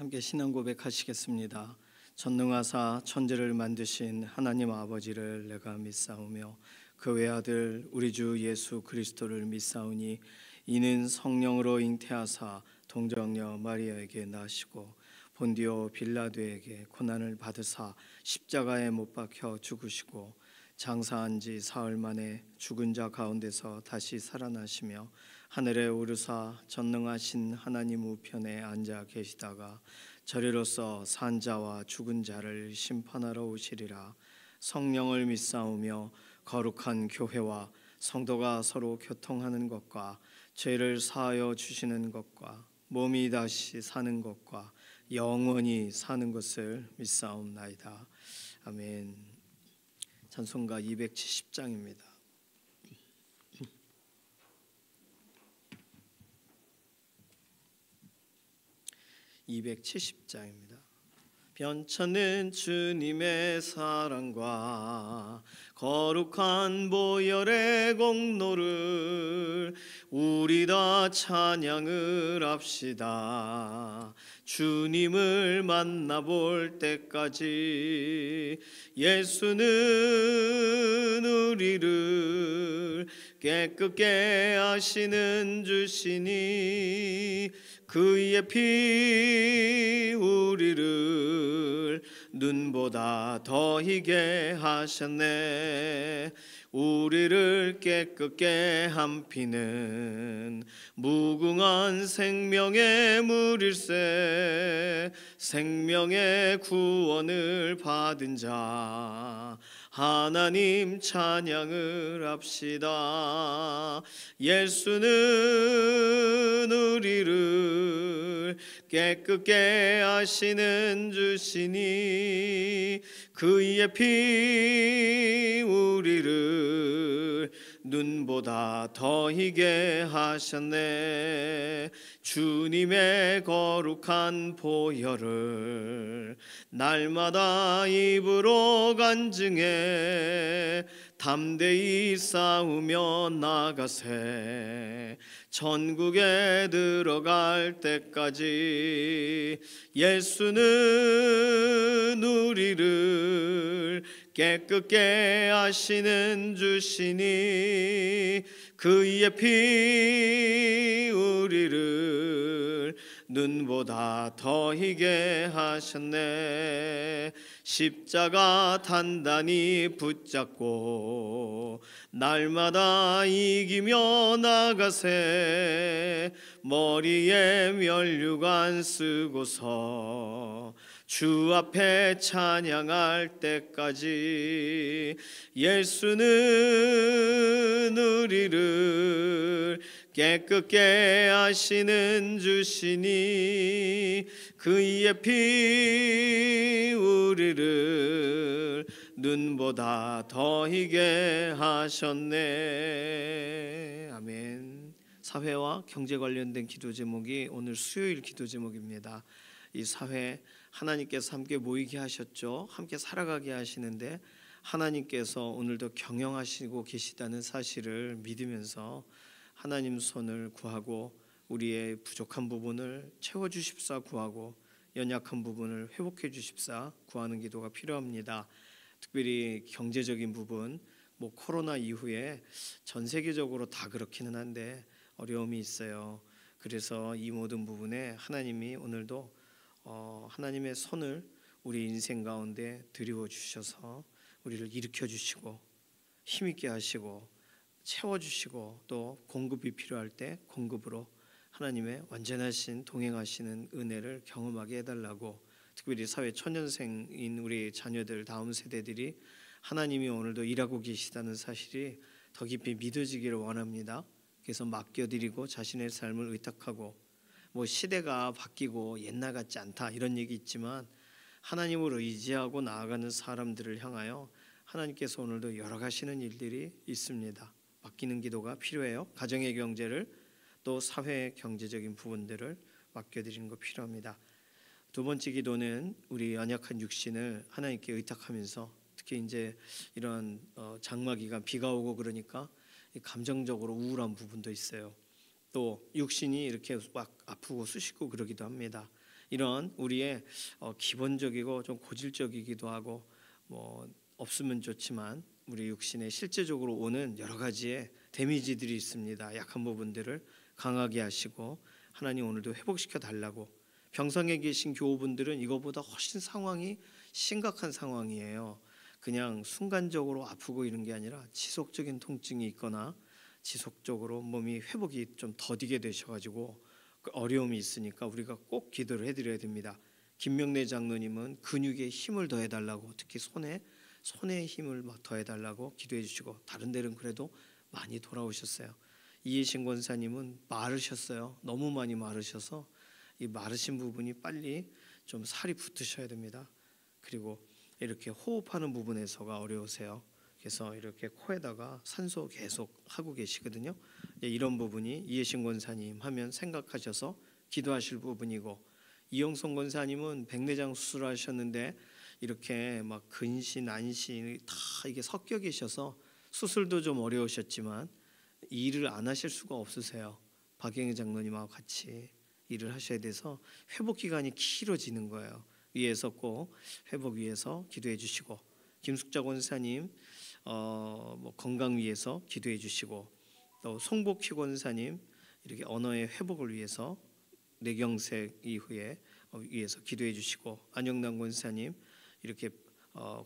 함께 신앙 고백하시겠습니다. 전능하사 천지를 만드신 하나님 아버지를 내가 믿사오며 그 외아들 우리 주 예수 그리스도를 믿사오니 이는 성령으로 잉태하사 동정녀 마리아에게 나시고 본디오 빌라도에게 고난을 받으사 십자가에 못 박혀 죽으시고 장사한 지 사흘 만에 죽은 자 가운데서 다시 살아나시며 하늘에 오르사 전능하신 하나님 우편에 앉아 계시다가 저리로서 산 자와 죽은 자를 심판하러 오시리라. 성령을 믿사오며 거룩한 교회와 성도가 서로 교통하는 것과 죄를 사하여 주시는 것과 몸이 다시 사는 것과 영원히 사는 것을 믿사옵나이다. 아멘. 찬송가 270장입니다. 270장입니다. 변찮는 주님의 사랑과 거룩한 보혈의 공로를 우리 다 찬양을 합시다. 주님을 만나볼 때까지 예수는 우리를 깨끗게 하시는 주시니 그의 피 우리를 눈보다 더 희게 하셨네. 우리를 깨끗게 한 피는 무궁한 생명의 물일세. 생명의 구원을 받은 자 하나님 찬양을 합시다. 예수는 우리를 깨끗게 하시는 주시니 그의 피 우리를 눈보다 더 희게 하셨네. 주님의 거룩한 보혈을 날마다 입으로 간증해 담대히 싸우며 나가세. 천국에 들어갈 때까지 예수는 우리를 깨끗게 하시는 주시니 그의 피 우리를 눈보다 더 희게 하셨네. 십자가 단단히 붙잡고 날마다 이기며 나가세. 머리에 면류관 쓰고서 주 앞에 찬양할 때까지 예수는 우리를 깨끗게 하시는 주시니 그의 피 우리를 눈보다 더 희게 하셨네. 아멘. 사회와 경제 관련된 기도 제목이 오늘 수요일 기도 제목입니다. 이 사회 하나님께서 함께 모이게 하셨죠. 함께 살아가게 하시는데 하나님께서 오늘도 경영하시고 계시다는 사실을 믿으면서 하나님 손을 구하고 우리의 부족한 부분을 채워주십사 구하고 연약한 부분을 회복해 주십사 구하는 기도가 필요합니다. 특별히 경제적인 부분, 코로나 이후에 전 세계적으로 다 그렇기는 한데 어려움이 있어요. 그래서 이 모든 부분에 하나님이 오늘도 하나님의 손을 우리 인생 가운데 드리워 주셔서 우리를 일으켜 주시고 힘있게 하시고 채워주시고 또 공급이 필요할 때 공급으로 하나님의 완전하신 동행하시는 은혜를 경험하게 해달라고, 특별히 사회 초년생인 우리 자녀들 다음 세대들이 하나님이 오늘도 일하고 계시다는 사실이 더 깊이 믿어지기를 원합니다. 그래서 맡겨드리고 자신의 삶을 의탁하고 시대가 바뀌고 옛날 같지 않다 이런 얘기 있지만 하나님을 의지하고 나아가는 사람들을 향하여 하나님께서 오늘도 열어가시는 일들이 있습니다. 맡기는 기도가 필요해요. 가정의 경제를 또 사회 경제적인 부분들을 맡겨드리는 거 필요합니다. 두 번째 기도는 우리 연약한 육신을 하나님께 의탁하면서 특히 이제 이런 장마 기간 비가 오고 그러니까 감정적으로 우울한 부분도 있어요. 또 육신이 이렇게 막 아프고 쑤시고 그러기도 합니다. 이런 우리의 기본적이고 좀 고질적이기도 하고 뭐 없으면 좋지만 우리 육신에 실제적으로 오는 여러 가지의 데미지들이 있습니다. 약한 부분들을 강하게 하시고 하나님 오늘도 회복시켜 달라고. 병상에 계신 교우분들은 이거보다 훨씬 상황이 심각한 상황이에요. 그냥 순간적으로 아프고 이런 게 아니라 지속적인 통증이 있거나 지속적으로 몸이 회복이 좀 더디게 되셔가지고 그 어려움이 있으니까 우리가 꼭 기도를 해드려야 됩니다. 김명래 장로님은 근육에 힘을 더해달라고, 특히 손에 힘을 막 더해달라고 기도해 주시고, 다른 데는 그래도 많이 돌아오셨어요. 이해신 권사님은 마르셨어요. 너무 많이 마르셔서 이 마르신 부분이 빨리 좀 살이 붙으셔야 됩니다. 그리고 이렇게 호흡하는 부분에서가 어려우세요. 그래서 이렇게 코에다가 산소 계속 하고 계시거든요. 이런 부분이 이해신 권사님 하면 생각하셔서 기도하실 부분이고, 이영성 권사님은 백내장 수술하셨는데 이렇게 막 근시 난시 다 이게 섞여 계셔서 수술도 좀 어려우셨지만 일을 안 하실 수가 없으세요. 박영희 장로님하고 같이 일을 하셔야 돼서 회복 기간이 길어지는 거예요. 위에서 꼭 회복 위해서 기도해 주시고, 김숙자 권사님 뭐 건강 위해서 기도해 주시고, 또 송복희 권사님 이렇게 언어의 회복을 위해서 뇌경색 이후에 위해서 기도해 주시고, 안영남 권사님 이렇게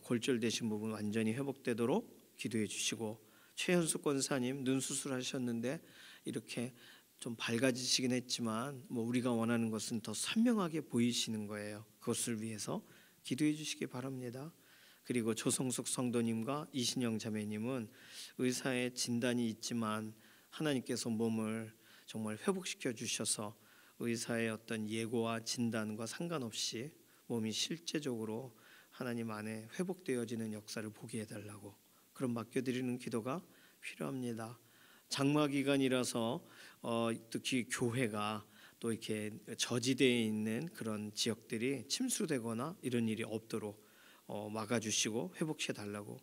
골절되신 부분 완전히 회복되도록 기도해 주시고, 최현숙 권사님 눈 수술하셨는데 이렇게 좀 밝아지시긴 했지만 뭐 우리가 원하는 것은 더 선명하게 보이시는 거예요. 그것을 위해서 기도해 주시기 바랍니다. 그리고 조성숙 성도님과 이신영 자매님은 의사의 진단이 있지만 하나님께서 몸을 정말 회복시켜 주셔서 의사의 어떤 예고와 진단과 상관없이 몸이 실제적으로 하나님 안에 회복되어지는 역사를 보게 해달라고, 그런 맡겨드리는 기도가 필요합니다. 장마 기간이라서 특히 교회가 또 이렇게 저지대에 있는 그런 지역들이 침수되거나 이런 일이 없도록 막아주시고 회복해 달라고.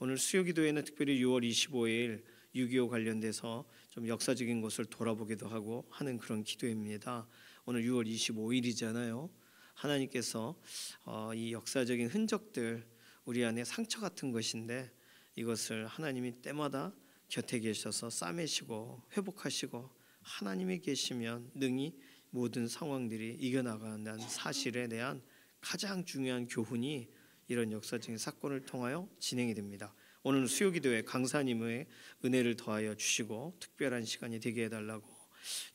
오늘 수요기도에는 특별히 6월 25일 6.25 관련돼서 좀 역사적인 것을 돌아보기도 하고 하는 그런 기도입니다. 오늘 6월 25일이잖아요. 하나님께서 이 역사적인 흔적들, 우리 안에 상처 같은 것인데 이것을 하나님이 때마다 곁에 계셔서 싸매시고 회복하시고, 하나님이 계시면 능히 모든 상황들이 이겨나간다는 사실에 대한 가장 중요한 교훈이 이런 역사적인 사건을 통하여 진행이 됩니다. 오늘 수요기도에 강사님의 은혜를 더하여 주시고 특별한 시간이 되게 해달라고,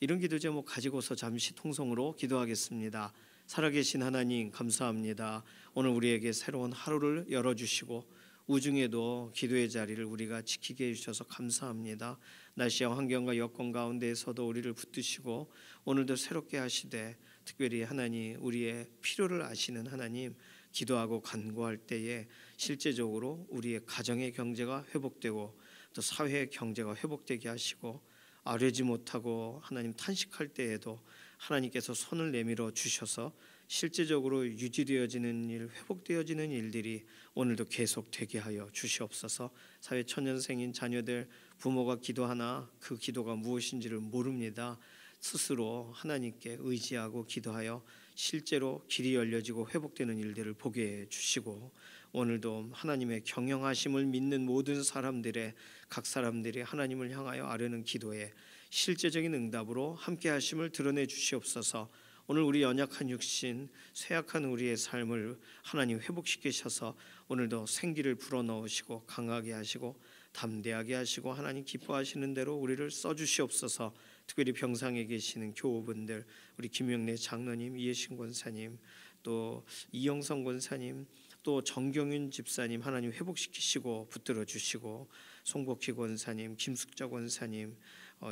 이런 기도 제목 가지고서 잠시 통성으로 기도하겠습니다. 살아계신 하나님 감사합니다. 오늘 우리에게 새로운 하루를 열어주시고 우중에도 기도의 자리를 우리가 지키게 해주셔서 감사합니다. 날씨와 환경과 여건 가운데에서도 우리를 붙드시고 오늘도 새롭게 하시되, 특별히 하나님 우리의 필요를 아시는 하나님, 기도하고 간구할 때에 실제적으로 우리의 가정의 경제가 회복되고 또 사회의 경제가 회복되게 하시고, 아뢰지 못하고 하나님 탄식할 때에도 하나님께서 손을 내밀어 주셔서 실제적으로 유지되어지는 일, 회복되어지는 일들이 오늘도 계속되게 하여 주시옵소서. 사회 초년생인 자녀들, 부모가 기도하나 그 기도가 무엇인지를 모릅니다. 스스로 하나님께 의지하고 기도하여 실제로 길이 열려지고 회복되는 일들을 보게 해 주시고, 오늘도 하나님의 경영하심을 믿는 모든 사람들의, 각 사람들이 하나님을 향하여 아뢰는 기도에 실제적인 응답으로 함께 하심을 드러내 주시옵소서. 오늘 우리 연약한 육신, 쇠약한 우리의 삶을 하나님 회복시키셔서 오늘도 생기를 불어넣으시고 강하게 하시고 담대하게 하시고 하나님 기뻐하시는 대로 우리를 써주시옵소서. 특별히 병상에 계시는 교우분들, 우리 김영래 장로님, 이해신 권사님, 또 이영성 권사님, 또 정경윤 집사님 하나님 회복시키시고 붙들어 주시고, 송복희 권사님, 김숙자 권사님,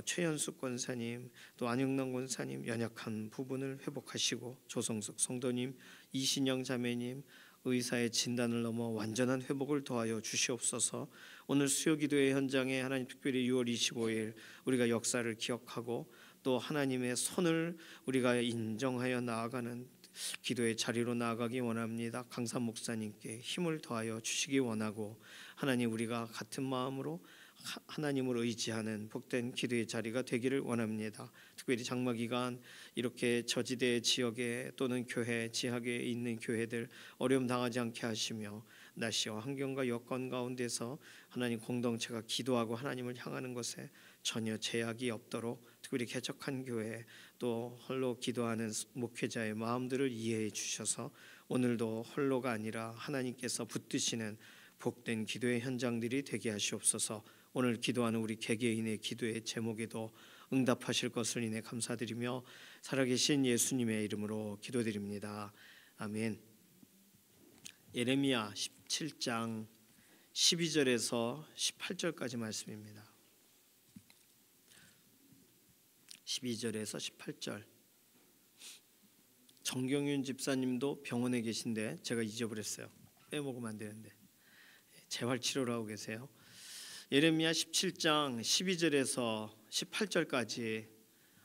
최현숙 권사님, 또 안영남 권사님 연약한 부분을 회복하시고, 조성숙 성도님, 이신영 자매님 의사의 진단을 넘어 완전한 회복을 도하여 주시옵소서. 오늘 수요기도의 현장에 하나님 특별히 6월 25일 우리가 역사를 기억하고 또 하나님의 손을 우리가 인정하여 나아가는 기도의 자리로 나아가기 원합니다. 강산 목사님께 힘을 더하여 주시기 원하고, 하나님 우리가 같은 마음으로 하나님을 의지하는 복된 기도의 자리가 되기를 원합니다. 특별히 장마 기간 이렇게 저지대 지역에 또는 교회 지하에 있는 교회들 어려움 당하지 않게 하시며 날씨와 환경과 여건 가운데서 하나님 공동체가 기도하고 하나님을 향하는 것에 전혀 제약이 없도록 특별히 개척한 교회 또 홀로 기도하는 목회자의 마음들을 이해해 주셔서 오늘도 홀로가 아니라 하나님께서 붙드시는 복된 기도의 현장들이 되게 하시옵소서. 오늘 기도하는 우리 개개인의 기도의 제목에도 응답하실 것을 인해 감사드리며 살아계신 예수님의 이름으로 기도드립니다. 아멘. 예레미야 17장 12절에서 18절까지 말씀입니다. 12절에서 18절. 정경윤 집사님도 병원에 계신데 제가 잊어버렸어요. 빼먹으면 안 되는데 재활치료를 하고 계세요. 예레미야 17장 12절에서 18절까지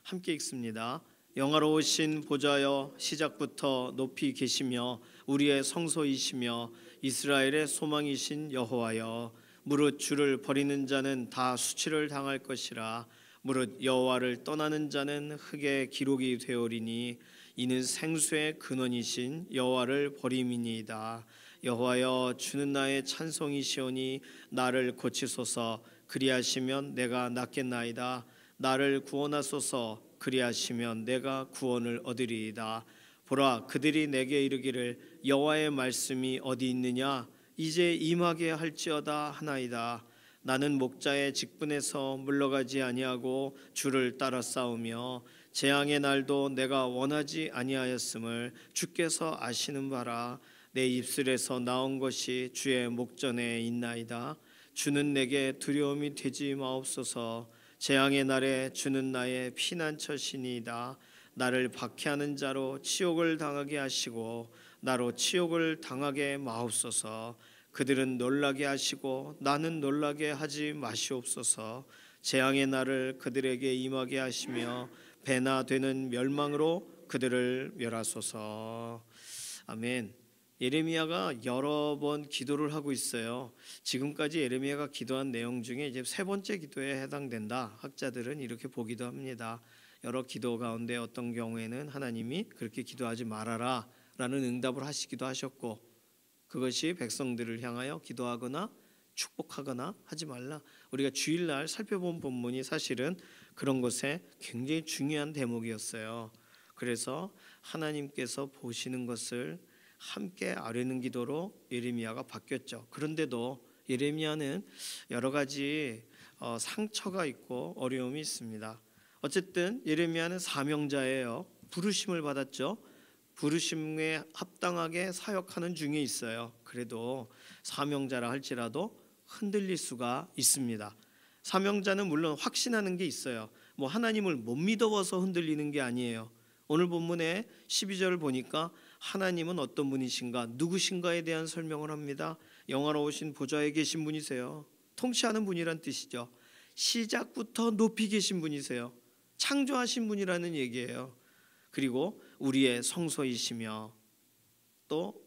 함께 읽습니다. 영화로우신 보좌여 시작부터 높이 계시며 우리의 성소이시며 이스라엘의 소망이신 여호와여 무릇 주를 버리는 자는 다 수치를 당할 것이라 무릇 여호와를 떠나는 자는 흙의 기록이 되오리니 이는 생수의 근원이신 여호와를 버림이니이다. 여호와여 주는 나의 찬송이시오니 나를 고치소서. 그리하시면 내가 낫겠나이다. 나를 구원하소서. 그리하시면 내가 구원을 얻으리이다. 보라 그들이 내게 이르기를 여호와의 말씀이 어디 있느냐 이제 임하게 할지어다 하나이다. 나는 목자의 직분에서 물러가지 아니하고 주를 따라 싸우며 재앙의 날도 내가 원하지 아니하였음을 주께서 아시는 바라. 내 입술에서 나온 것이 주의 목전에 있나이다. 주는 내게 두려움이 되지 마옵소서. 재앙의 날에 주는 나의 피난처시니이다. 나를 박해하는 자로 치욕을 당하게 하시고 나로 치욕을 당하게 마옵소서. 그들은 놀라게 하시고 나는 놀라게 하지 마시옵소서. 재앙의 날을 그들에게 임하게 하시며 배나 되는 멸망으로 그들을 멸하소서. 아멘. 예레미야가 여러 번 기도를 하고 있어요. 지금까지 예레미야가 기도한 내용 중에 이제 세 번째 기도에 해당된다. 학자들은 이렇게 보기도 합니다. 여러 기도 가운데 어떤 경우에는 하나님이 그렇게 기도하지 말아라 라는 응답을 하시기도 하셨고 그것이 백성들을 향하여 기도하거나 축복하거나 하지 말라. 우리가 주일날 살펴본 본문이 사실은 그런 것에 굉장히 중요한 대목이었어요. 그래서 하나님께서 보시는 것을 함께 아뢰는 기도로 예레미야가 바뀌었죠. 그런데도 예레미야는 여러 가지 상처가 있고 어려움이 있습니다. 어쨌든 예레미야는 사명자예요. 부르심을 받았죠. 부르심에 합당하게 사역하는 중에 있어요. 그래도 사명자라 할지라도 흔들릴 수가 있습니다. 사명자는 물론 확신하는 게 있어요. 뭐 하나님을 못 믿어서 흔들리는 게 아니에요. 오늘 본문의 12절을 보니까 하나님은 어떤 분이신가 누구신가에 대한 설명을 합니다. 영화로우신 보좌에 계신 분이세요. 통치하는 분이란 뜻이죠. 시작부터 높이 계신 분이세요. 창조하신 분이라는 얘기예요. 그리고 우리의 성소이시며 또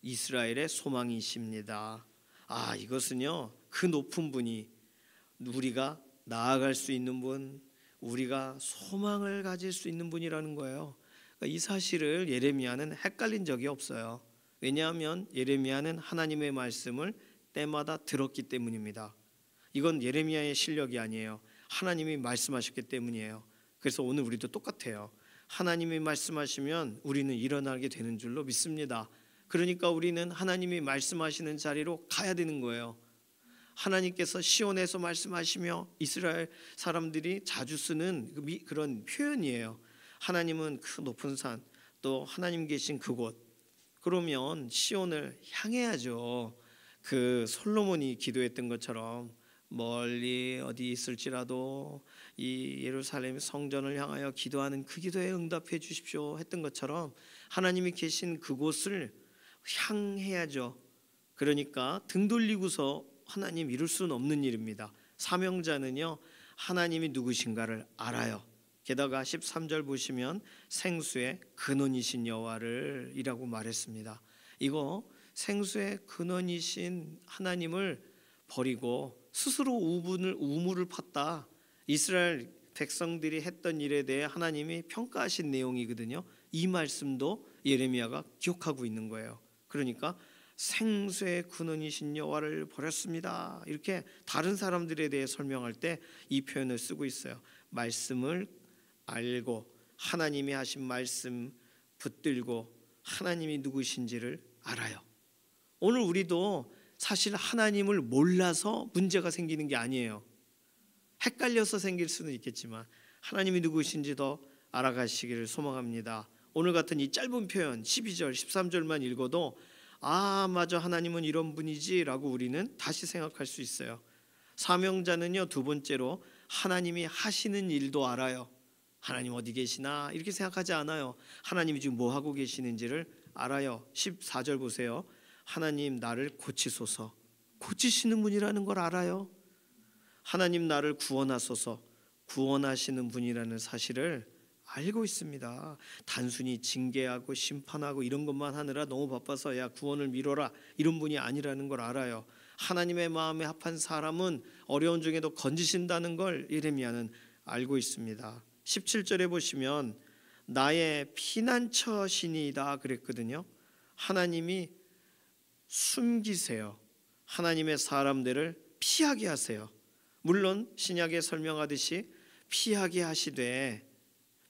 이스라엘의 소망이십니다. 이것은요 그 높은 분이 우리가 나아갈 수 있는 분, 우리가 소망을 가질 수 있는 분이라는 거예요. 그러니까 이 사실을 예레미야는 헷갈린 적이 없어요. 왜냐하면 예레미야는 하나님의 말씀을 때마다 들었기 때문입니다. 이건 예레미야의 실력이 아니에요. 하나님이 말씀하셨기 때문이에요. 그래서 오늘 우리도 똑같아요. 하나님이 말씀하시면 우리는 일어나게 되는 줄로 믿습니다. 그러니까 우리는 하나님이 말씀하시는 자리로 가야 되는 거예요. 하나님께서 시온에서 말씀하시며 이스라엘 사람들이 자주 쓰는 그런 표현이에요. 하나님은 그 높은 산, 또 하나님 계신 그곳. 그러면 시온을 향해야죠. 그 솔로몬이 기도했던 것처럼 멀리 어디 있을지라도 이 예루살렘 성전을 향하여 기도하는 그 기도에 응답해 주십시오 했던 것처럼 하나님이 계신 그곳을 향해야죠. 그러니까 등 돌리고서 하나님 이룰 수는 없는 일입니다. 사명자는요 하나님이 누구신가를 알아요. 게다가 13절 보시면 생수의 근원이신 여호와를 이라고 말했습니다. 이거 생수의 근원이신 하나님을 버리고 스스로 우물을 팠다. 이스라엘 백성들이 했던 일에 대해 하나님이 평가하신 내용이거든요. 이 말씀도 예레미야가 기억하고 있는 거예요. 그러니까 생수의 근원이신 여호와를 버렸습니다. 이렇게 다른 사람들에 대해 설명할 때 이 표현을 쓰고 있어요. 말씀을 알고 하나님이 하신 말씀 붙들고 하나님이 누구신지를 알아요. 오늘 우리도 사실 하나님을 몰라서 문제가 생기는 게 아니에요. 헷갈려서 생길 수는 있겠지만 하나님이 누구신지 더 알아가시기를 소망합니다. 오늘 같은 이 짧은 표현 12절 13절만 읽어도 아 맞아 하나님은 이런 분이지 라고 우리는 다시 생각할 수 있어요. 사명자는요, 두 번째로 하나님이 하시는 일도 알아요. 하나님 어디 계시나 이렇게 생각하지 않아요. 하나님이 지금 뭐 하고 계시는지를 알아요. 14절 보세요. 하나님 나를 고치소서. 고치시는 분이라는 걸 알아요. 하나님 나를 구원하소서. 구원하시는 분이라는 사실을 알고 있습니다. 단순히 징계하고 심판하고 이런 것만 하느라 너무 바빠서 야 구원을 미뤄라 이런 분이 아니라는 걸 알아요. 하나님의 마음에 합한 사람은 어려운 중에도 건지신다는 걸 예레미야는 알고 있습니다. 17절에 보시면 나의 피난처시니이다 그랬거든요. 하나님이 숨기세요. 하나님의 사람들을 피하게 하세요. 물론 신약에 설명하듯이 피하게 하시되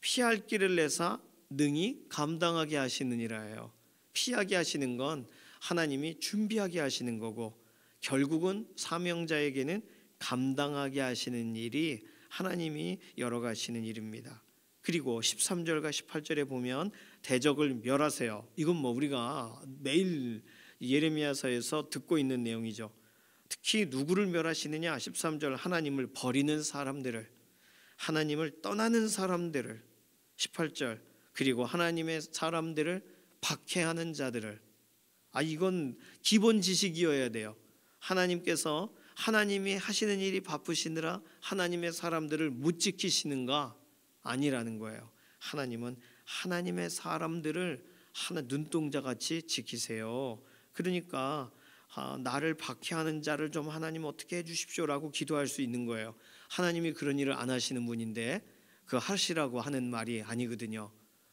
피할 길을 내사 능히 감당하게 하시느니라 해요. 피하게 하시는 건 하나님이 준비하게 하시는 거고 결국은 사명자에게는 감당하게 하시는 일이 하나님이 열어가시는 일입니다. 그리고 13절과 18절에 보면 대적을 멸하세요. 이건 뭐 우리가 매일 예레미야서에서 듣고 있는 내용이죠. 특히 누구를 멸하시느냐? 13절 하나님을 버리는 사람들을, 하나님을 떠나는 사람들을, 18절 그리고 하나님의 사람들을 박해하는 자들을. 이건 기본 지식이어야 돼요. 하나님께서 하나님이 하시는 일이 바쁘시느라 하나님의 사람들을 못 지키시는가? 아니라는 거예요. 하나님은 하나님의 사람들을 하나 눈동자같이 지키세요. 그러니까 나를 박해하는 자를 좀 하나님 어떻게 해주십시오라고 기도할 수 있는 거예요. 하나님이 그런 일을 안 하시는 분인데 그 하시라고 하는 말이 아니거든요.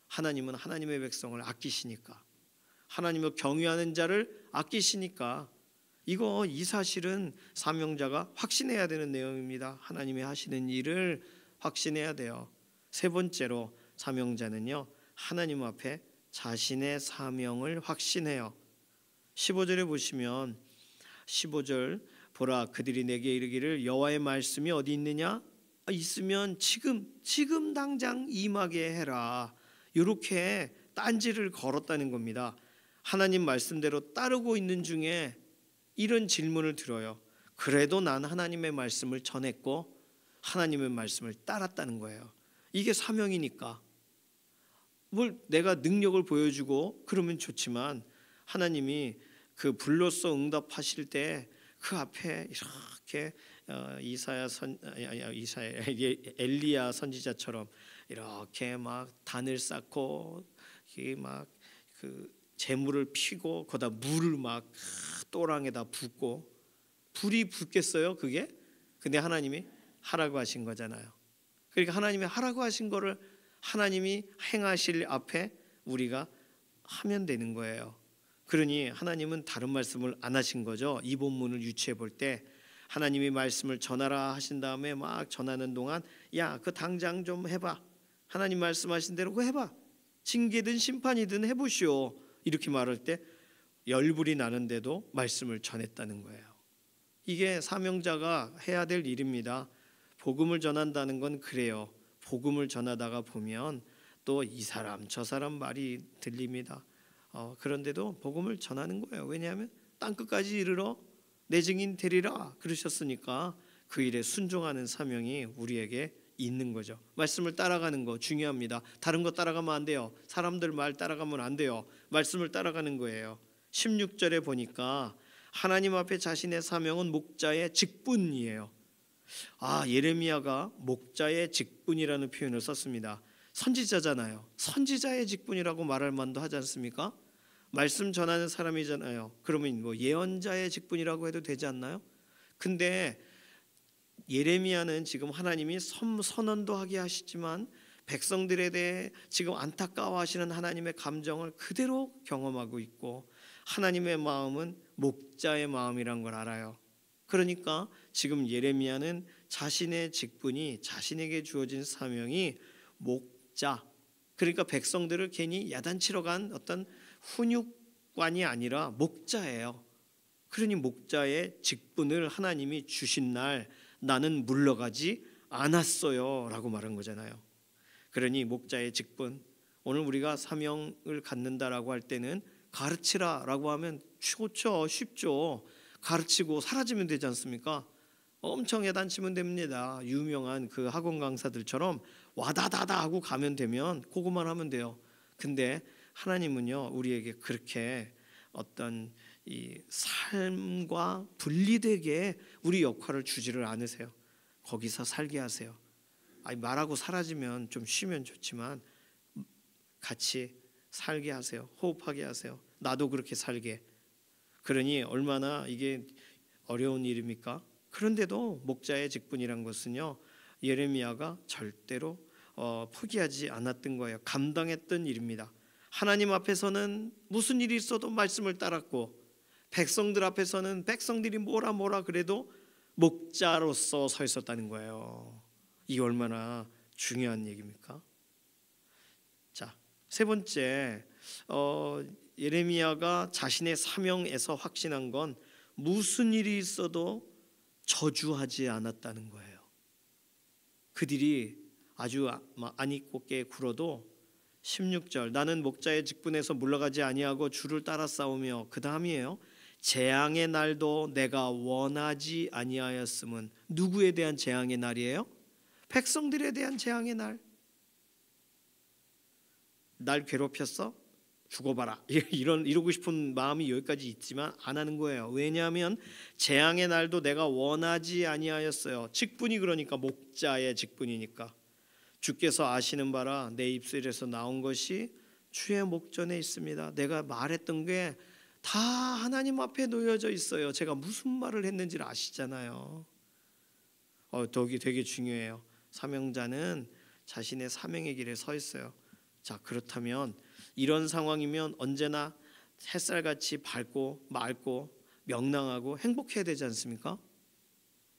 하나님은 하나님의 백성을 아끼시니까, 하나님을 경외하는 자를 아끼시니까 이 사실은 사명자가 확신해야 되는 내용입니다. 하나님이 하시는 일을 확신해야 돼요. 세 번째로 사명자는요, 하나님 앞에 자신의 사명을 확신해요. 15절에 보시면 15절 보라 그들이 내게 이르기를 여호와의 말씀이 어디 있느냐? 있으면 지금 당장 임하게 해라. 이렇게 딴지를 걸었다는 겁니다. 하나님 말씀대로 따르고 있는 중에 이런 질문을 들어요. 그래도 난 하나님의 말씀을 전했고 하나님의 말씀을 따랐다는 거예요. 이게 사명이니까. 뭘 내가 능력을 보여주고 그러면 좋지만 하나님이 그 불로써 응답하실 때 그 앞에 이렇게 엘리야 선지자처럼 이렇게 막 단을 쌓고 막 그 재물을 피고 거기다 물을 막 또랑에다 붓고 불이 붙겠어요 그게? 근데 하나님이 하라고 하신 거잖아요. 그러니까 하나님이 하라고 하신 거를 하나님이 행하실 앞에 우리가 하면 되는 거예요. 그러니 하나님은 다른 말씀을 안 하신 거죠. 이 본문을 유추해 볼 때 하나님이 말씀을 전하라 하신 다음에 막 전하는 동안 야, 그 당장 좀 해봐. 하나님 말씀하신 대로 그거 해봐. 징계든 심판이든 해보시오. 이렇게 말할 때 열불이 나는데도 말씀을 전했다는 거예요. 이게 사명자가 해야 될 일입니다. 복음을 전한다는 건 그래요. 복음을 전하다가 보면 또 이 사람 저 사람 말이 들립니다. 그런데도 복음을 전하는 거예요. 왜냐하면 땅끝까지 이르러 내 증인 되리라 그러셨으니까 그 일에 순종하는 사명이 우리에게 있는 거죠. 말씀을 따라가는 거 중요합니다. 다른 거 따라가면 안 돼요. 사람들 말 따라가면 안 돼요. 말씀을 따라가는 거예요. 16절에 보니까 하나님 앞에 자신의 사명은 목자의 직분이에요. 예레미야가 목자의 직분이라는 표현을 썼습니다. 선지자잖아요. 선지자의 직분이라고 말할 만도 하지 않습니까? 말씀 전하는 사람이잖아요. 그러면 뭐 예언자의 직분이라고 해도 되지 않나요? 근데 예레미야는 지금 하나님이 선언도 하게 하시지만 백성들에 대해 지금 안타까워하시는 하나님의 감정을 그대로 경험하고 있고, 하나님의 마음은 목자의 마음이란 걸 알아요. 그러니까 지금 예레미야는 자신의 직분이, 자신에게 주어진 사명이 목자, 그러니까 백성들을 괜히 야단치러 간 어떤 훈육관이 아니라 목자예요. 그러니 목자의 직분을 하나님이 주신 날 나는 물러가지 않았어요 라고 말한 거잖아요. 그러니 목자의 직분, 오늘 우리가 사명을 갖는다라고 할 때는 가르치라 라고 하면 좋죠, 쉽죠. 가르치고 사라지면 되지 않습니까? 엄청 야단치면 됩니다. 유명한 그 학원 강사들처럼 와다다다 하고 가면 되면 그것만 하면 돼요. 근데 하나님은요, 우리에게 그렇게 어떤 이 삶과 분리되게 우리 역할을 주지를 않으세요. 거기서 살게 하세요. 아니, 말하고 사라지면 좀 쉬면 좋지만 같이 살게 하세요. 호흡하게 하세요. 나도 그렇게 살게. 그러니 얼마나 이게 어려운 일입니까? 그런데도 목자의 직분이란 것은요, 예레미야가 절대로 포기하지 않았던 거예요. 감당했던 일입니다. 하나님 앞에서는 무슨 일이 있어도 말씀을 따랐고, 백성들 앞에서는 백성들이 뭐라 그래도 목자로서 서 있었다는 거예요. 이게 얼마나 중요한 얘기입니까? 자, 세 번째, 예레미야가 자신의 사명에서 확신한 건 무슨 일이 있어도 저주하지 않았다는 거예요. 그들이 아주 안이꼽게 굴어도 16절, 나는 목자의 직분에서 물러가지 아니하고 주를 따라 싸우며, 그 다음이에요. 재앙의 날도 내가 원하지 아니하였음은, 누구에 대한 재앙의 날이에요? 백성들에 대한 재앙의 날. 날 괴롭혔어? 죽어봐라. 이러고 싶은 마음이 여기까지 있지만 안 하는 거예요. 왜냐하면 재앙의 날도 내가 원하지 아니하였어요. 직분이 그러니까 목자의 직분이니까. 주께서 아시는 바라 내 입술에서 나온 것이 주의 목전에 있습니다. 내가 말했던 게 다 하나님 앞에 놓여져 있어요. 제가 무슨 말을 했는지를 아시잖아요. 되게 중요해요. 사명자는 자신의 사명의 길에 서 있어요. 자, 그렇다면 이런 상황이면 언제나 햇살같이 밝고 맑고 명랑하고 행복해야 되지 않습니까?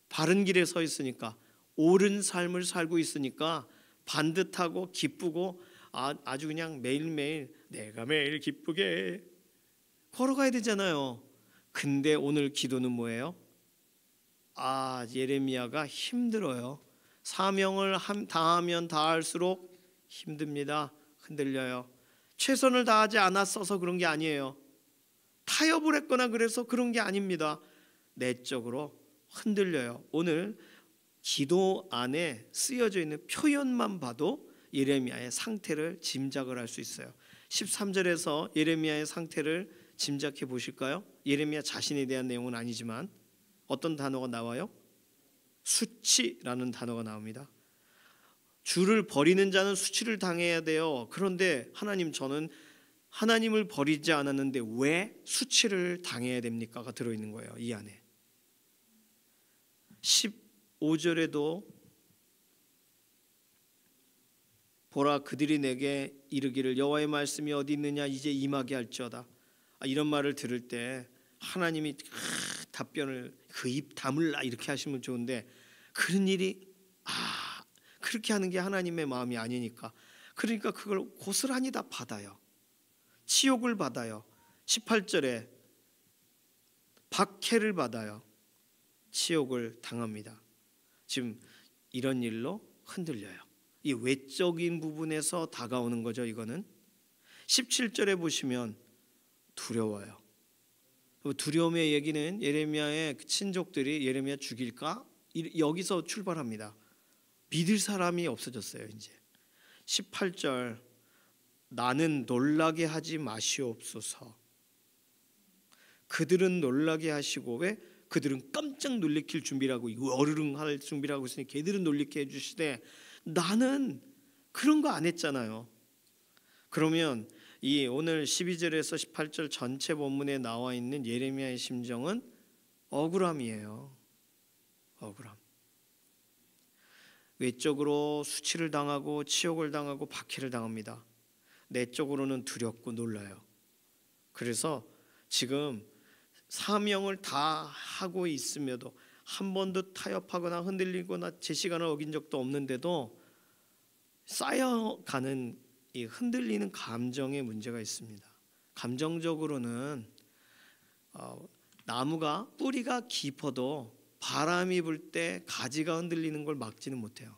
바른 길에 서 있으니까, 옳은 삶을 살고 있으니까 반듯하고 기쁘고 아주 그냥 매일매일 내가 매일 기쁘게 걸어가야 되잖아요. 근데 오늘 기도는 뭐예요? 예레미야가 힘들어요. 사명을 다하면 다할수록 힘듭니다. 흔들려요. 최선을 다하지 않았어서 그런 게 아니에요. 타협을 했거나 그래서 그런 게 아닙니다. 내적으로 흔들려요. 오늘 기도 안에 쓰여져 있는 표현만 봐도 예레미야의 상태를 짐작을 할 수 있어요. 13절에서 예레미야의 상태를 짐작해 보실까요? 예레미야 자신에 대한 내용은 아니지만 어떤 단어가 나와요? 수치라는 단어가 나옵니다. 주를 버리는 자는 수치를 당해야 돼요. 그런데 하나님, 저는 하나님을 버리지 않았는데 왜 수치를 당해야 됩니까가 들어있는 거예요. 이 안에 15절에도 보라, 그들이 내게 이르기를 여호와의 말씀이 어디 있느냐, 이제 임하게 할지어다. 이런 말을 들을 때 하나님이 답변을 그 입 다물라 이렇게 하시면 좋은데, 그런 일이 그렇게 하는 게 하나님의 마음이 아니니까, 그러니까 그걸 고스란히 다 받아요. 치욕을 받아요. 18절에 박해를 받아요. 치욕을 당합니다. 지금 이런 일로 흔들려요. 이 외적인 부분에서 다가오는 거죠. 이거는 17절에 보시면 두려워요. 두려움의 얘기는 예레미야의 친족들이 예레미야 죽일까? 여기서 출발합니다. 믿을 사람이 없어졌어요. 이제 18절, 나는 놀라게 하지 마시옵소서. 그들은 놀라게 하시고, 왜? 그들은 깜짝 놀래킬 준비라고, 어르릉할 준비라고 있으니 걔들은 놀리게 해주시되 나는 그런 거 안 했잖아요. 그러면 이 오늘 12절에서 18절 전체 본문에 나와 있는 예레미야의 심정은 억울함이에요. 억울함. 외적으로 수치를 당하고 치욕을 당하고 박해를 당합니다. 내적으로는 두렵고 놀라요. 그래서 지금 사명을 다 하고 있음에도 한 번도 타협하거나 흔들리거나 제 시간을 어긴 적도 없는데도 쌓여가는 이 흔들리는 감정의 문제가 있습니다. 감정적으로는 나무가 뿌리가 깊어도 바람이 불 때 가지가 흔들리는 걸 막지는 못해요.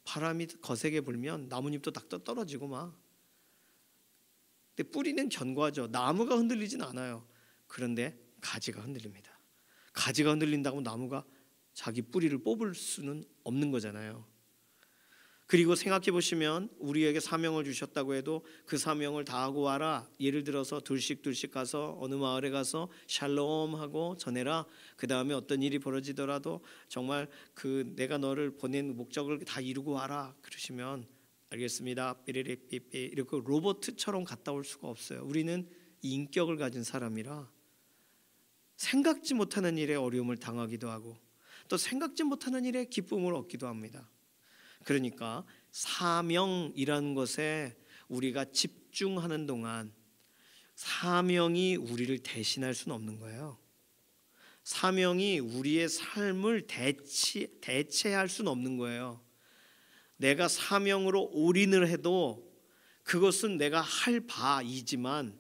바람이 거세게 불면 나뭇잎도 딱 떨어지고 막. 근데 뿌리는 견고하죠. 나무가 흔들리진 않아요. 그런데 가지가 흔들립니다. 가지가 흔들린다고 나무가 자기 뿌리를 뽑을 수는 없는 거잖아요. 그리고 생각해 보시면 우리에게 사명을 주셨다고 해도 그 사명을 다하고 와라. 예를 들어서 둘씩 가서 어느 마을에 가서 샬롬 하고 전해라. 그 다음에 어떤 일이 벌어지더라도 정말 그 내가 너를 보낸 목적을 다 이루고 와라. 그러시면 알겠습니다. 삐리리삐삐 이렇게 로봇처럼 갔다 올 수가 없어요. 우리는 인격을 가진 사람이라 생각지 못하는 일에 어려움을 당하기도 하고 또 생각지 못하는 일에 기쁨을 얻기도 합니다. 그러니까 사명이라는 것에 우리가 집중하는 동안 사명이 우리를 대신할 수는 없는 거예요. 사명이 우리의 삶을 대체할 수는 없는 거예요. 내가 사명으로 올인을 해도 그것은 내가 할 바이지만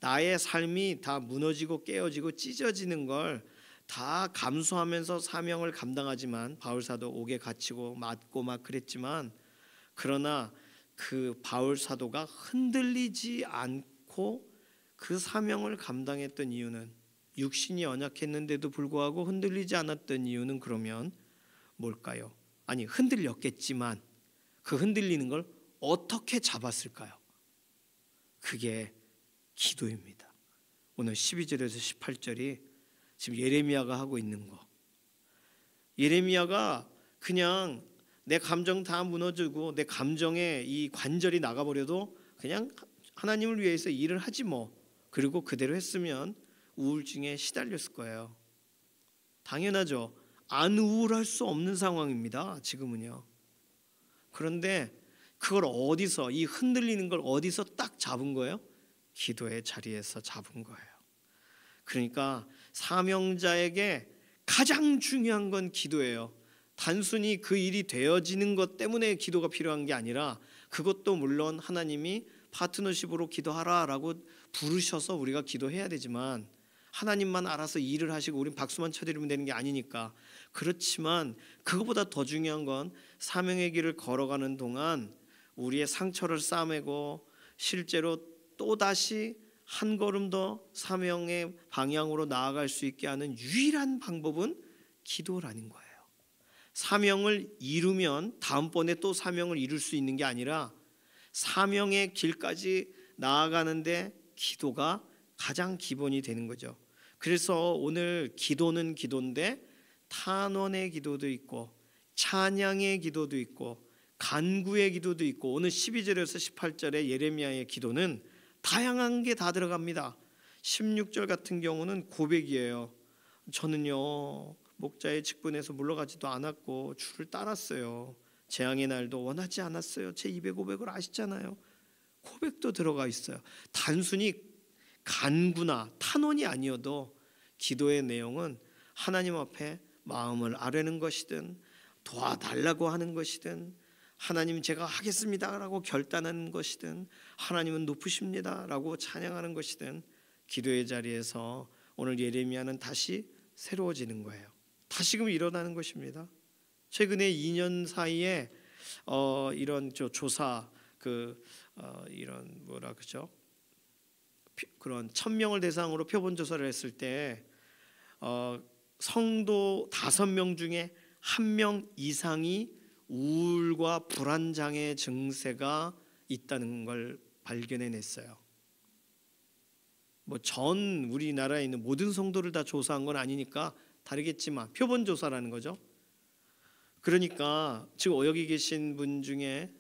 나의 삶이 다 무너지고 깨어지고 찢어지는 걸 다 감수하면서 사명을 감당하지만 바울 사도 옥에 갇히고 맞고 막 그랬지만 그러나 그 바울 사도가 흔들리지 않고 그 사명을 감당했던 이유는 육신이 연약했는데도 불구하고 흔들리지 않았던 이유는 그러면 뭘까요? 아니 흔들렸겠지만 그 흔들리는 걸 어떻게 잡았을까요? 그게 기도입니다. 오늘 12절에서 18절이 지금 예레미야가 하고 있는 거. 예레미야가 그냥 내 감정 다 무너지고 내 감정에 이 관절이 나가버려도 그냥 하나님을 위해서 일을 하지 뭐. 그리고 그대로 했으면 우울증에 시달렸을 거예요. 당연하죠. 안 우울할 수 없는 상황입니다. 지금은요. 그런데 그걸 어디서 이 흔들리는 걸 어디서 딱 잡은 거예요? 기도의 자리에서 잡은 거예요. 그러니까 사명자에게 가장 중요한 건 기도예요. 단순히 그 일이 되어지는 것 때문에 기도가 필요한 게 아니라 그것도 물론 하나님이 파트너십으로 기도하라라고 부르셔서 우리가 기도해야 되지만 하나님만 알아서 일을 하시고 우린 박수만 쳐드리면 되는 게 아니니까. 그렇지만 그것보다 더 중요한 건 사명의 길을 걸어가는 동안 우리의 상처를 싸매고 실제로 또다시 한 걸음 더 사명의 방향으로 나아갈 수 있게 하는 유일한 방법은 기도라는 거예요. 사명을 이루면 다음번에 또 사명을 이룰 수 있는 게 아니라 사명의 길까지 나아가는데 기도가 가장 기본이 되는 거죠. 그래서 오늘 기도는 기도인데 탄원의 기도도 있고 찬양의 기도도 있고 간구의 기도도 있고 오늘 12절에서 18절의 예레미야의 기도는 다양한 게 다 들어갑니다. 16절 같은 경우는 고백이에요. 저는요 목자의 직분에서 물러가지도 않았고 주를 따랐어요. 재앙의 날도 원하지 않았어요. 제 입의 고백을 아시잖아요. 고백도 들어가 있어요. 단순히 간구나 탄원이 아니어도 기도의 내용은 하나님 앞에 마음을 아뢰는 것이든 도와달라고 하는 것이든 하나님 제가 하겠습니다라고 결단하는 것이든 하나님은 높으십니다라고 찬양하는 것이든 기도의 자리에서 오늘 예레미야는 다시 새로워지는 거예요. 다시금 일어나는 것입니다. 최근에 2년 사이에 이런 조사 이런 뭐라 그죠? 그런 1000명을 대상으로 표본 조사를 했을 때 성도 5명 중에 1명 이상이 우울과 불안 장애 증세가 있다는 걸 발견해냈어요. 뭐 전 우리나라에 있는 모든 성도를 다 조사한 건 아니니까 다르겠지만 표본 조사라는 거죠. 그러니까 지금 여기 계신 분 중에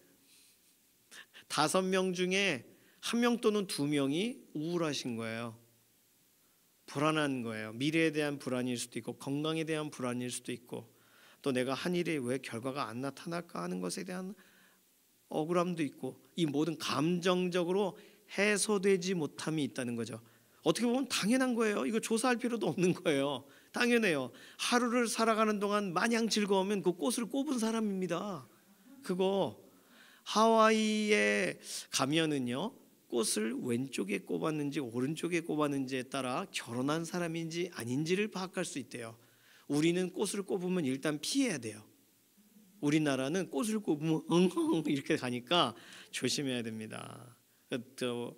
5명 중에 1명 또는 2명이 우울하신 거예요. 불안한 거예요. 미래에 대한 불안일 수도 있고 건강에 대한 불안일 수도 있고 또 내가 한 일이 왜 결과가 안 나타날까 하는 것에 대한 억울함도 있고, 이 모든 감정적으로 해소되지 못함이 있다는 거죠. 어떻게 보면 당연한 거예요. 이거 조사할 필요도 없는 거예요. 당연해요. 하루를 살아가는 동안 마냥 즐거우면 그 꽃을 꼽은 사람입니다. 그거 하와이에 가면은요, 꽃을 왼쪽에 꼽았는지 오른쪽에 꼽았는지에 따라 결혼한 사람인지 아닌지를 파악할 수 있대요. 우리는 꽃을 꼽으면 일단 피해야 돼요. 우리나라는 꽃을 꼽으면 엉엉 이렇게 가니까 조심해야 됩니다.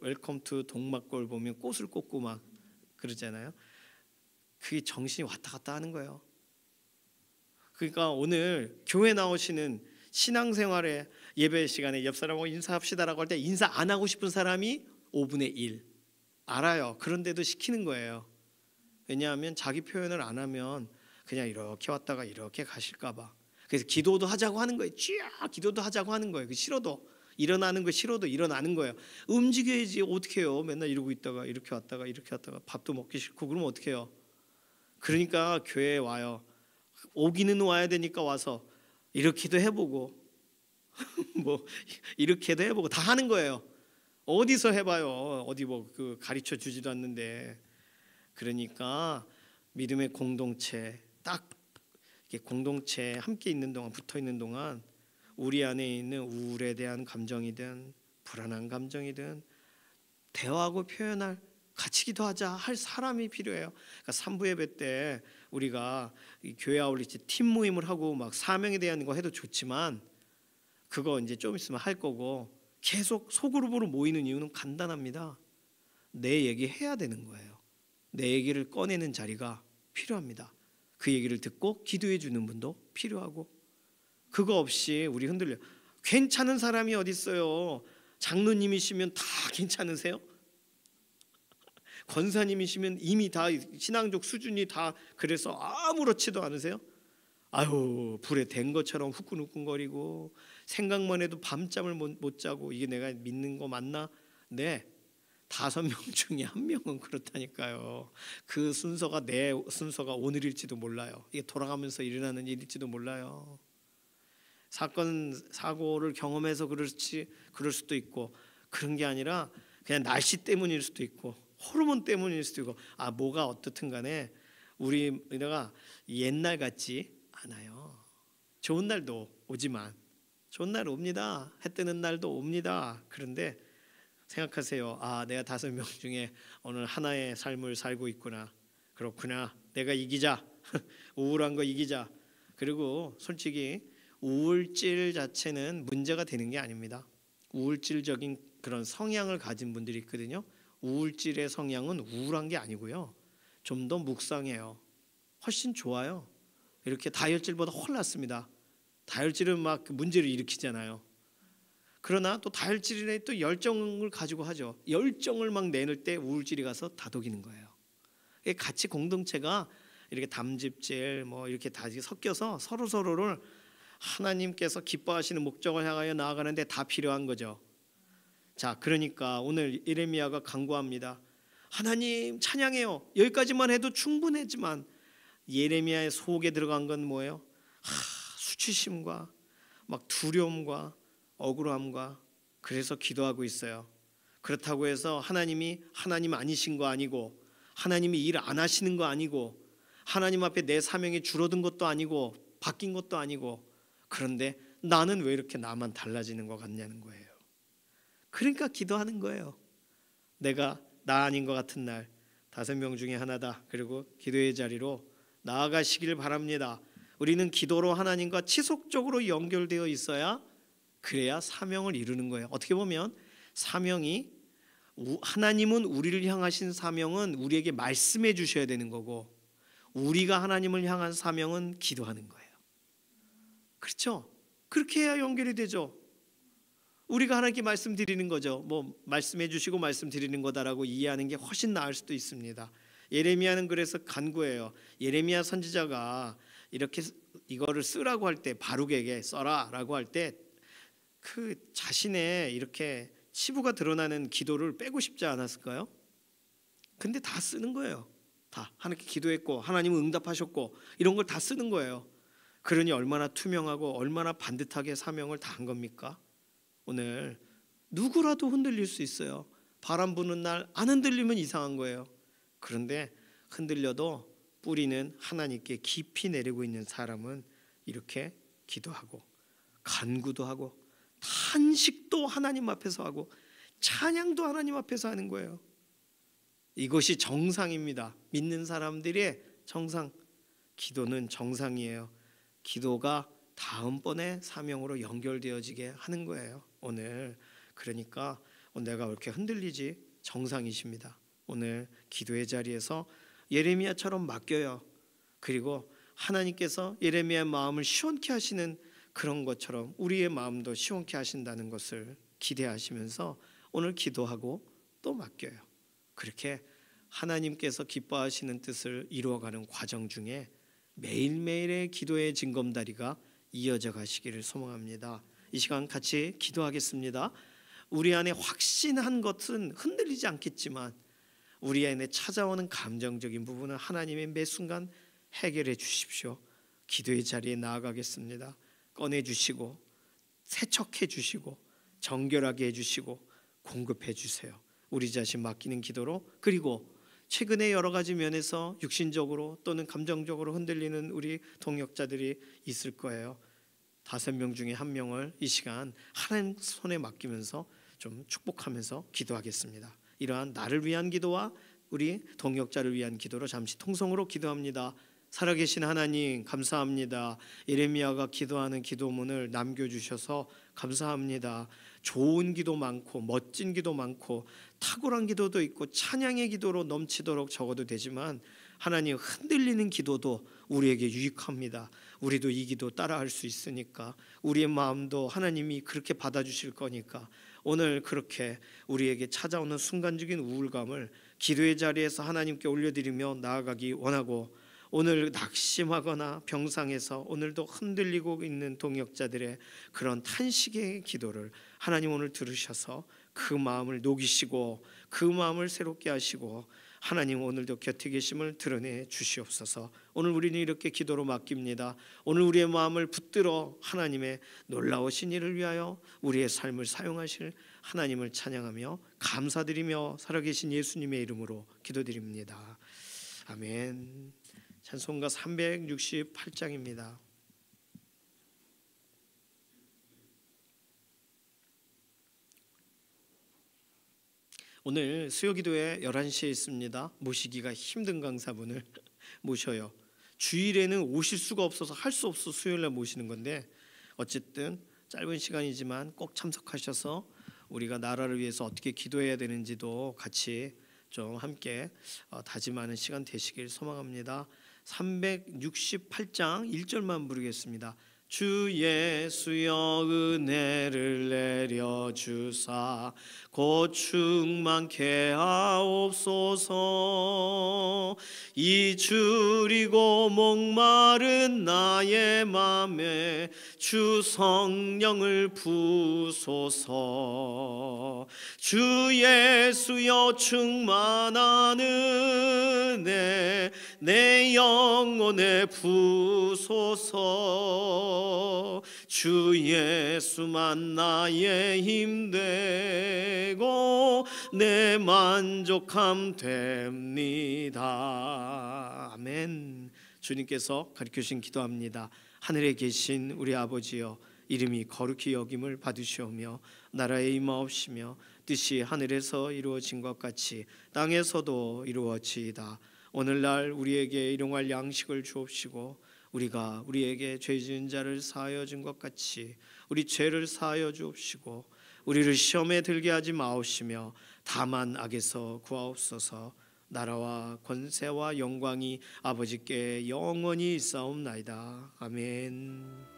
웰컴 투 동막골 보면 꽃을 꽂고 막 그러잖아요. 그게 정신이 왔다 갔다 하는 거예요. 그러니까 오늘 교회 나오시는 신앙생활에 예배 시간에 옆 사람하고 인사합시다라고 할 때 인사 안 하고 싶은 사람이 5분의 1 알아요. 그런데도 시키는 거예요. 왜냐하면 자기 표현을 안 하면 그냥 이렇게 왔다가 이렇게 가실까 봐. 그래서 기도도 하자고 하는 거예요. 쫙 기도도 하자고 하는 거예요. 그 싫어도 일어나는 거 싫어도 일어나는 거예요. 움직여야지. 어떻게 해요? 맨날 이러고 있다가 이렇게 왔다가 이렇게 왔다가 밥도 먹기 싫고 그러면 어떻게 해요? 그러니까 교회에 와요. 오기는 와야 되니까 와서 이렇게도 해보고 뭐 이렇게도 해보고 다 하는 거예요. 어디서 해봐요? 어디 뭐 그 가르쳐 주지도 않는데. 그러니까 믿음의 공동체, 딱 이렇게 공동체 함께 있는 동안, 붙어 있는 동안 우리 안에 있는 우울에 대한 감정이든 불안한 감정이든 대화하고 표현할, 같이 기도하자 할 사람이 필요해요. 그러니까 3부 예배 때 우리가 이 교회 아울리치 팀 모임을 하고 막 사명에 대한 거 해도 좋지만 그거 이제 좀 있으면 할 거고, 계속 소그룹으로 모이는 이유는 간단합니다. 내 얘기 해야 되는 거예요. 내 얘기를 꺼내는 자리가 필요합니다. 그 얘기를 듣고 기도해 주는 분도 필요하고, 그거 없이 우리 흔들려. 괜찮은 사람이 어디 있어요? 장로님이시면 다 괜찮으세요? 권사님이시면 이미 다 신앙적 수준이 다 그래서 아무렇지도 않으세요? 아유, 불에 댄 것처럼 후끈후끈거리고 생각만 해도 밤잠을 못 자고 이게 내가 믿는 거 맞나? 네, 5명 중에 1명은 그렇다니까요. 그 순서가 내 순서가 오늘일지도 몰라요. 이게 돌아가면서 일어나는 일일지도 몰라요. 사건 사고를 경험해서 그럴 수도 있고, 그런 게 아니라 그냥 날씨 때문일 수도 있고 호르몬 때문일 수도 있고, 뭐가 어떻든 간에 우리가 옛날 같지 않아요. 좋은 날도 오지만, 좋은 날 옵니다. 해 뜨는 날도 옵니다. 그런데 생각하세요. 내가 5명 중에 오늘 하나의 삶을 살고 있구나. 그렇구나. 내가 이기자. 우울한 거 이기자. 그리고 솔직히 우울질 자체는 문제가 되는 게 아닙니다. 우울질적인 그런 성향을 가진 분들이 있거든요. 우울질의 성향은 우울한 게 아니고요, 좀 더 묵상해요. 훨씬 좋아요. 이렇게 다혈질보다 훨씬 낫습니다. 다혈질은 막 문제를 일으키잖아요. 그러나 또 다혈질에 또 열정을 가지고 하죠. 열정을 막 내놓을 때 우울질이 가서 다독이는 거예요. 같이 공동체가 이렇게 담즙질 뭐 이렇게 다 섞여서 서로를 하나님께서 기뻐하시는 목적을 향하여 나아가는데 다 필요한 거죠. 자, 그러니까 오늘 예레미야가 간구합니다. 하나님 찬양해요. 여기까지만 해도 충분했지만 예레미야의 속에 들어간 건 뭐예요? 수치심과 막 두려움과 억울함과, 그래서 기도하고 있어요. 그렇다고 해서 하나님이 하나님 아니신 거 아니고, 하나님이 일 안 하시는 거 아니고, 하나님 앞에 내 사명이 줄어든 것도 아니고 바뀐 것도 아니고, 그런데 나는 왜 이렇게 나만 달라지는 것 같냐는 거예요. 그러니까 기도하는 거예요. 내가 나 아닌 것 같은 날 5명 중에 하나다. 그리고 기도의 자리로 나아가시길 바랍니다. 우리는 기도로 하나님과 지속적으로 연결되어 있어야, 그래야 사명을 이루는 거예요. 어떻게 보면 사명이, 하나님은 우리를 향하신 사명은 우리에게 말씀해 주셔야 되는 거고, 우리가 하나님을 향한 사명은 기도하는 거예요. 그렇죠? 그렇게 해야 연결이 되죠. 우리가 하나님께 말씀드리는 거죠. 뭐 말씀해 주시고 말씀드리는 거다라고 이해하는 게 훨씬 나을 수도 있습니다. 예레미야는 그래서 간구해요. 예레미야 선지자가 이렇게 이거를 쓰라고 할 때, 바룩에게 써라라고 할 때 그 자신의 이렇게 치부가 드러나는 기도를 빼고 싶지 않았을까요? 근데 다 쓰는 거예요. 다 하나님께 기도했고 하나님은 응답하셨고 이런 걸 다 쓰는 거예요. 그러니 얼마나 투명하고 얼마나 반듯하게 사명을 다한 겁니까? 오늘 누구라도 흔들릴 수 있어요. 바람 부는 날 안 흔들리면 이상한 거예요. 그런데 흔들려도 뿌리는 하나님께 깊이 내리고 있는 사람은 이렇게 기도하고 간구도 하고 탄식도 하나님 앞에서 하고 찬양도 하나님 앞에서 하는 거예요. 이것이 정상입니다. 믿는 사람들의 정상. 기도는 정상이에요. 기도가 다음번에 사명으로 연결되어지게 하는 거예요. 오늘 그러니까 내가 왜 이렇게 흔들리지? 정상이십니다. 오늘 기도의 자리에서 예레미야처럼 맡겨요. 그리고 하나님께서 예레미야의 마음을 시원케 하시는 그런 것처럼 우리의 마음도 시원케 하신다는 것을 기대하시면서 오늘 기도하고 또 맡겨요. 그렇게 하나님께서 기뻐하시는 뜻을 이루어가는 과정 중에 매일매일의 기도의 징검다리가 이어져 가시기를 소망합니다. 이 시간 같이 기도하겠습니다. 우리 안에 확신한 것은 흔들리지 않겠지만 우리 안에 찾아오는 감정적인 부분은 하나님의 매 순간 해결해 주십시오. 기도의 자리에 나아가겠습니다. 꺼내 주시고 세척해 주시고 정결하게 해 주시고 공급해 주세요. 우리 자신 맡기는 기도로. 그리고 최근에 여러 가지 면에서 육신적으로 또는 감정적으로 흔들리는 우리 동역자들이 있을 거예요. 5명 중에 1명을 이 시간 하나님 손에 맡기면서 좀 축복하면서 기도하겠습니다. 이러한 나를 위한 기도와 우리 동역자를 위한 기도로 잠시 통성으로 기도합니다. 살아계신 하나님 감사합니다. 예레미야가 기도하는 기도문을 남겨주셔서 감사합니다. 좋은 기도 많고 멋진 기도 많고 탁월한 기도도 있고 찬양의 기도로 넘치도록 적어도 되지만 하나님 흔들리는 기도도 우리에게 유익합니다. 우리도 이 기도 따라할 수 있으니까 우리의 마음도 하나님이 그렇게 받아주실 거니까 오늘 그렇게 우리에게 찾아오는 순간적인 우울감을 기도의 자리에서 하나님께 올려드리며 나아가기 원하고 오늘 낙심하거나 병상에서 오늘도 흔들리고 있는 동역자들의 그런 탄식의 기도를 하나님 오늘 들으셔서 그 마음을 녹이시고 그 마음을 새롭게 하시고 하나님 오늘도 곁에 계심을 드러내 주시옵소서. 오늘 우리는 이렇게 기도로 맡깁니다. 오늘 우리의 마음을 붙들어 하나님의 놀라우신 일을 위하여 우리의 삶을 사용하실 하나님을 찬양하며 감사드리며 살아계신 예수님의 이름으로 기도드립니다. 아멘. 찬송가 368장입니다. 오늘 수요기도회 11시에 있습니다. 모시기가 힘든 강사분을 모셔요. 주일에는 오실 수가 없어서 할 수 없어 수요일날 모시는 건데 어쨌든 짧은 시간이지만 꼭 참석하셔서 우리가 나라를 위해서 어떻게 기도해야 되는지도 같이 좀 함께 다짐하는 시간 되시길 소망합니다. 368장 1절만 부르겠습니다. 주 예수여 은혜를 내려주사 곧 충만케 하옵소서. 이 줄이고 목마른 나의 맘에 주 성령을 부소서. 주 예수여 충만한 은혜 내 영혼에 부소서. 주 예수만 나의 힘되고 내 만족함 됩니다. 아멘. 주님께서 가르쳐주신 기도합니다. 하늘에 계신 우리 아버지여 이름이 거룩히 여김을 받으시오며 나라에 임하옵시며 뜻이 하늘에서 이루어진 것 같이 땅에서도 이루어지이다. 오늘날 우리에게 일용할 양식을 주옵시고 우리가 우리에게 죄 지은 자를 사하여 준 것 같이 우리 죄를 사하여 주옵시고 우리를 시험에 들게 하지 마옵시며 다만 악에서 구하옵소서. 나라와 권세와 영광이 아버지께 영원히 있사옵나이다. 아멘.